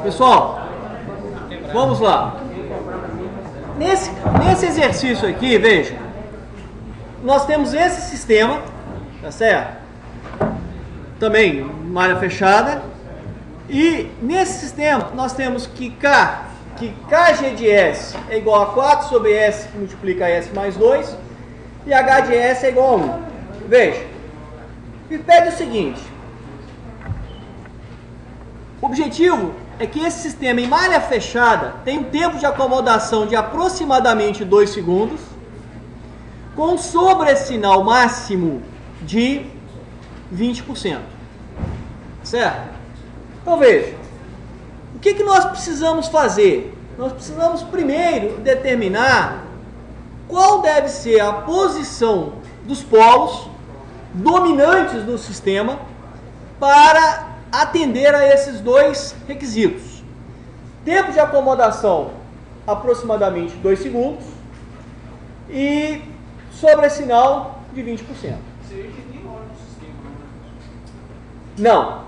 Pessoal, vamos lá. Nesse exercício aqui, veja, nós temos esse sistema, tá certo? Também malha fechada. E nesse sistema nós temos que Kg de S é igual a 4 sobre S que multiplica S mais 2 e H de S é igual a 1. Veja, me pede o seguinte: o objetivo é que esse sistema em malha fechada tem um tempo de acomodação de aproximadamente 2 segundos, com um sobressinal máximo de 20%. Certo? Então veja, o que nós precisamos fazer? Nós precisamos primeiro determinar qual deve ser a posição dos polos dominantes do sistema para atender a esses dois requisitos. Tempo de acomodação aproximadamente 2 segundos e sobressinal de 20%. Não,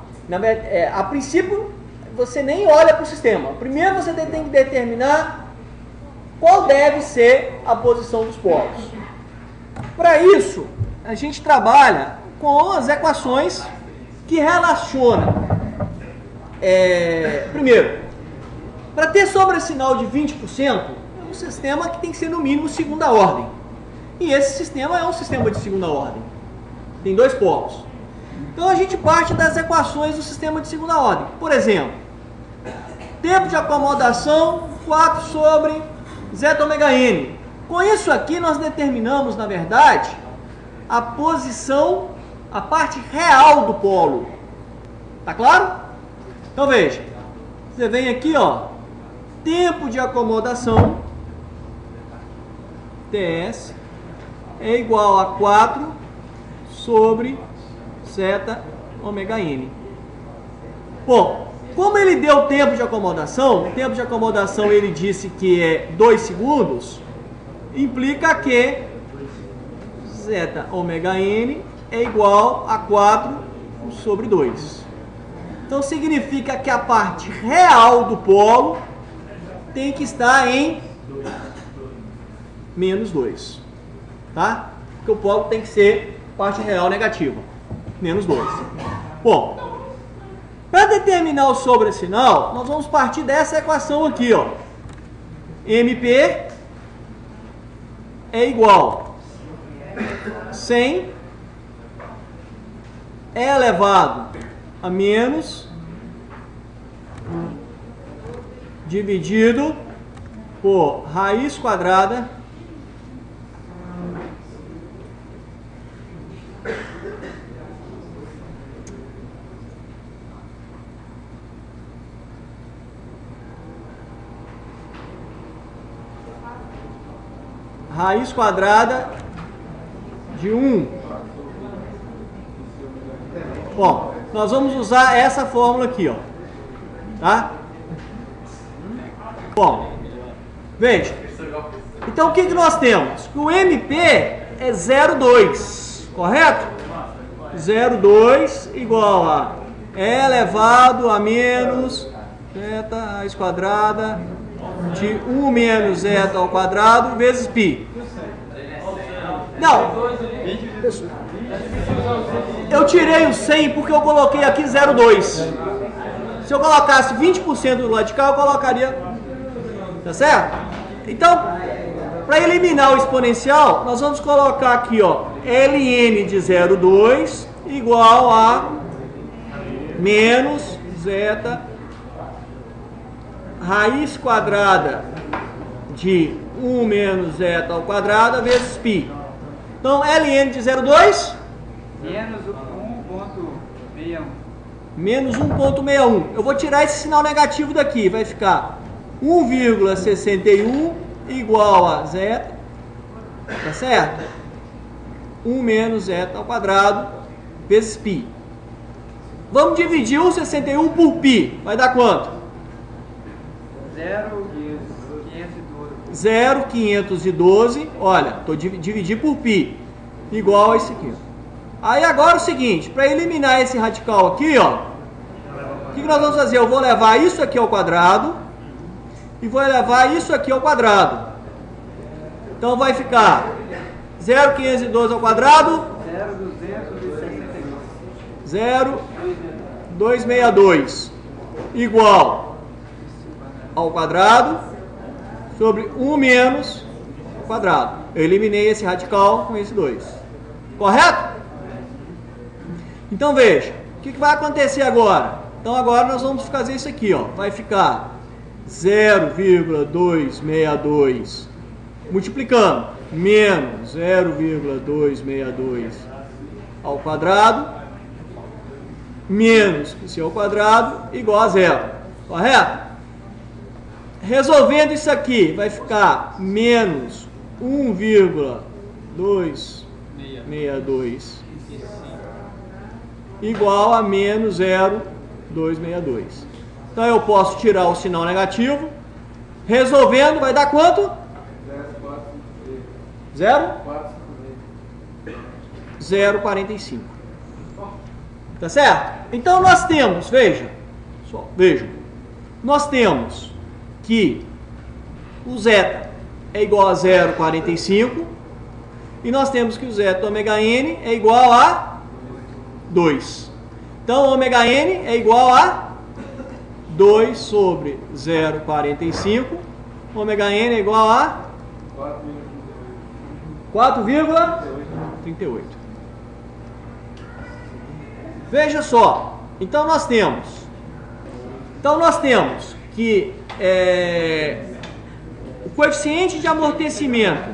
a princípio você nem olha para o sistema. Primeiro você tem que determinar qual deve ser a posição dos polos. Para isso, a gente trabalha com as equações que relacionam. Primeiro, para ter sobressinal de 20%, é um sistema que tem que ser no mínimo segunda ordem. E esse sistema é um sistema de segunda ordem. Tem 2 polos. Então a gente parte das equações do sistema de segunda ordem. Por exemplo, tempo de acomodação 4 sobre zômega-n. Com isso aqui nós determinamos, na verdade, a posição, a parte real do polo. Tá claro? Então veja, você vem aqui, ó, tempo de acomodação, TS, é igual a 4 sobre zômega-n. Bom, como ele deu tempo de acomodação, o tempo de acomodação ele disse que é 2 segundos, implica que zômega-n é igual a 4 sobre 2. Então significa que a parte real do polo tem que estar em menos 2. Tá? Porque o polo tem que ser parte real negativa. Menos 2. Bom, para determinar o sobressinal, nós vamos partir dessa equação aqui, ó. MP é igual a 100 é elevado a menos dividido por raiz quadrada de 1. Bom, nós vamos usar essa fórmula aqui, ó. Tá? Bom, veja. Então o que nós temos? O MP é 0,2, correto? 0,2 igual a E elevado a menos zeta raiz quadrada de 1 menos zeta ao quadrado vezes π. Não, eu tirei o 100 porque eu coloquei aqui 0,2. Se eu colocasse 20% do lado de cá, eu colocaria, tá certo? Então, para eliminar o exponencial, nós vamos colocar aqui, ó, ln de 0,2 igual a menos zeta raiz quadrada de 1 menos zeta ao quadrado vezes π. Então, ln de 0,2 menos 1,61. Menos 1,61. Eu vou tirar esse sinal negativo daqui. Vai ficar 1,61 igual a zeta. Tá certo? 1 menos zeta ao quadrado vezes π. Vamos dividir 1,61 por π. Vai dar quanto? 0,512. Olha, estou dividindo por π. Igual a isso aqui. Aí agora é o seguinte, para eliminar esse radical aqui, ó, que nós vamos fazer? Eu vou levar isso aqui ao quadrado e vou levar isso aqui ao quadrado. Então vai ficar 0,512 ao quadrado, 0,262 igual ao quadrado sobre 1 menos ao quadrado. Eu eliminei esse radical com esse 2. Correto? Então veja, o que vai acontecer agora? Então agora nós vamos fazer isso aqui, ó. Vai ficar 0,262 multiplicando menos 0,262 ao quadrado menos isso ao quadrado igual a 0. Correto? Resolvendo isso aqui, vai ficar menos 1,262 igual a menos 0,262. Então eu posso tirar o sinal negativo. Resolvendo, vai dar quanto? 0,45. Tá certo? Então nós temos, vejam, nós temos que o zeta é igual a 0,45 e nós temos que o zeta ômega n é igual a 2. Então ômega n é igual a 2 sobre 0,45. Ômega n é igual a 4,38. Veja só. Então nós temos que o coeficiente de amortecimento,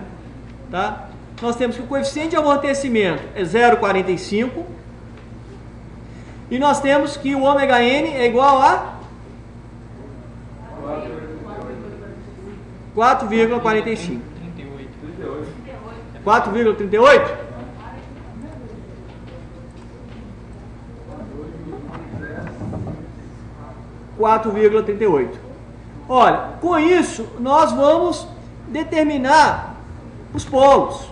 tá? Nós temos que o coeficiente de amortecimento é 0,45 e nós temos que o ômega n é igual a 4,45. 4,38? Olha, com isso nós vamos determinar os polos.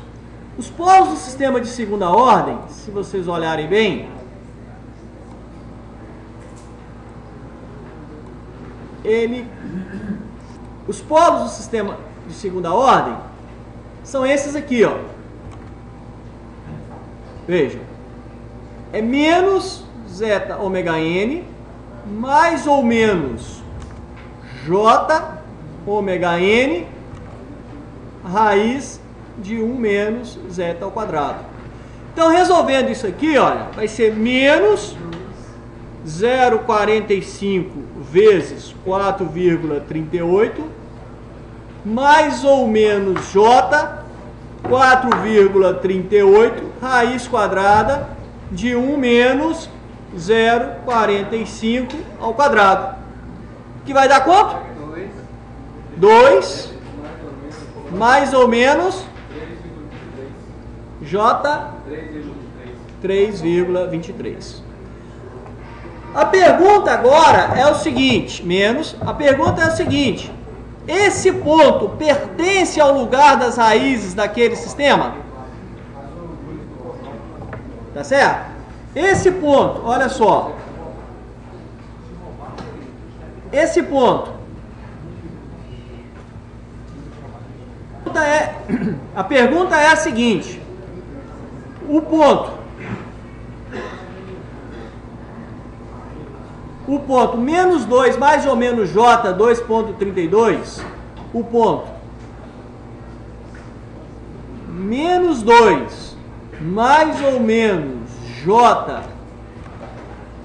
Os polos do sistema de segunda ordem, se vocês olharem bem, os polos do sistema de segunda ordem são esses aqui, ó. Vejam, é menos zeta ômega n mais ou menos j ômega n raiz de 1 menos zeta ao quadrado. Então, resolvendo isso aqui, olha, vai ser menos 0,45 vezes 4,38 mais ou menos j 4,38 raiz quadrada de 1 menos 0,45 ao quadrado. Que vai dar quanto? 2 mais ou menos j 3,23. A pergunta agora é o seguinte, a pergunta é a seguinte: esse ponto pertence ao lugar das raízes daquele sistema? Tá certo? Esse ponto, olha só. Esse ponto. A pergunta é a seguinte: o ponto menos 2 mais ou menos j 2,32, o ponto menos 2 mais ou menos j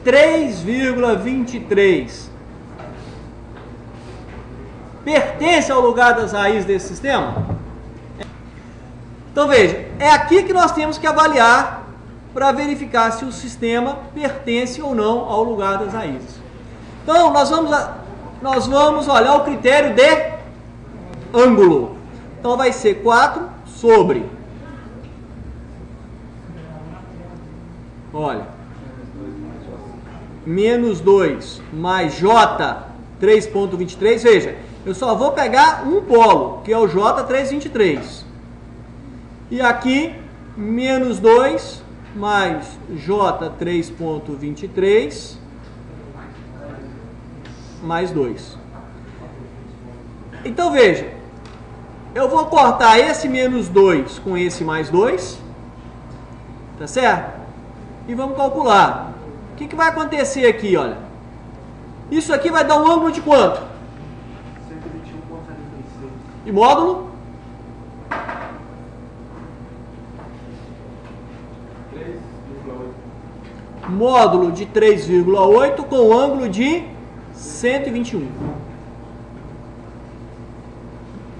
3,23 pertence ao lugar das raízes desse sistema? Então veja, é aqui que nós temos que avaliar para verificar se o sistema pertence ou não ao lugar das raízes. Então nós vamos olhar o critério de ângulo. Então vai ser 4 sobre, olha, menos 2 mais j 3,23, veja, eu só vou pegar um polo, que é o j 3,23. E aqui, menos 2 mais j 3,23 mais 2. Então veja, eu vou cortar esse menos 2 com esse mais 2, tá certo? E vamos calcular. O que vai acontecer aqui, olha? Isso aqui vai dar um ângulo de quanto? 121,46. E módulo? 3,8. Módulo de 3,8 com ângulo de 121.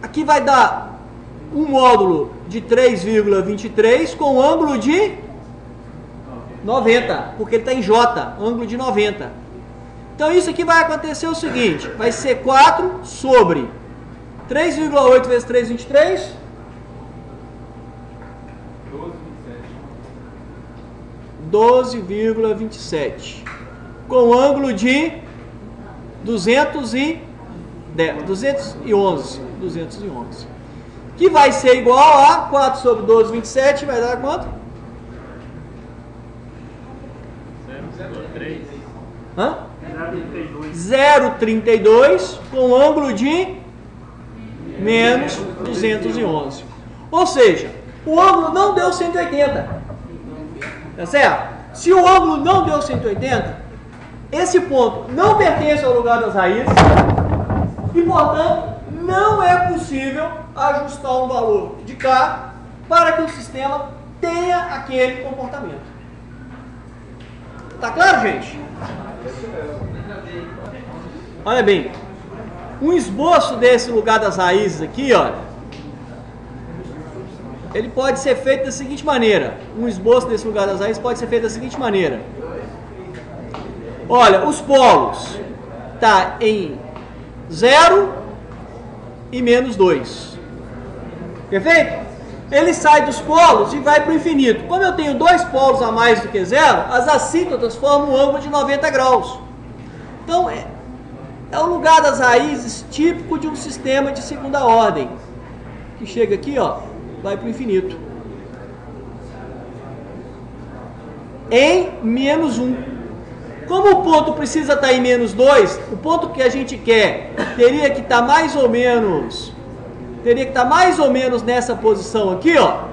Aqui vai dar um módulo de 3,23 com ângulo de 90, porque ele está em J, ângulo de 90. Então isso aqui vai acontecer o seguinte, vai ser 4 sobre 3,8 vezes 3,23. 12,27. Com ângulo de 211. Que vai ser igual a 4 sobre 12,27, vai dar quanto? 0,32. Hã? 0,32 com ângulo de menos 211. Ou seja, o ângulo não deu 180. Tá certo? Se o ângulo não deu 180, esse ponto não pertence ao lugar das raízes e, portanto, não é possível ajustar um valor de K para que o sistema tenha aquele comportamento. Tá claro, gente? Olha bem, um esboço desse lugar das raízes aqui, olha, ele pode ser feito da seguinte maneira. Um esboço desse lugar das raízes pode ser feito da seguinte maneira. Olha, os polos tá em 0 e menos 2. Perfeito? Ele sai dos polos e vai para o infinito. Como eu tenho dois polos a mais do que zero, as assíntotas formam um ângulo de 90 graus. Então, é o lugar das raízes típico de um sistema de segunda ordem. Que chega aqui, ó, vai para o infinito. Em menos 1. Como o ponto precisa estar em menos 2, o ponto que a gente quer teria que estar mais ou menos nessa posição aqui, ó.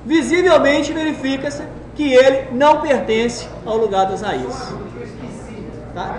Visivelmente verifica-se que ele não pertence ao lugar das raízes. Tá?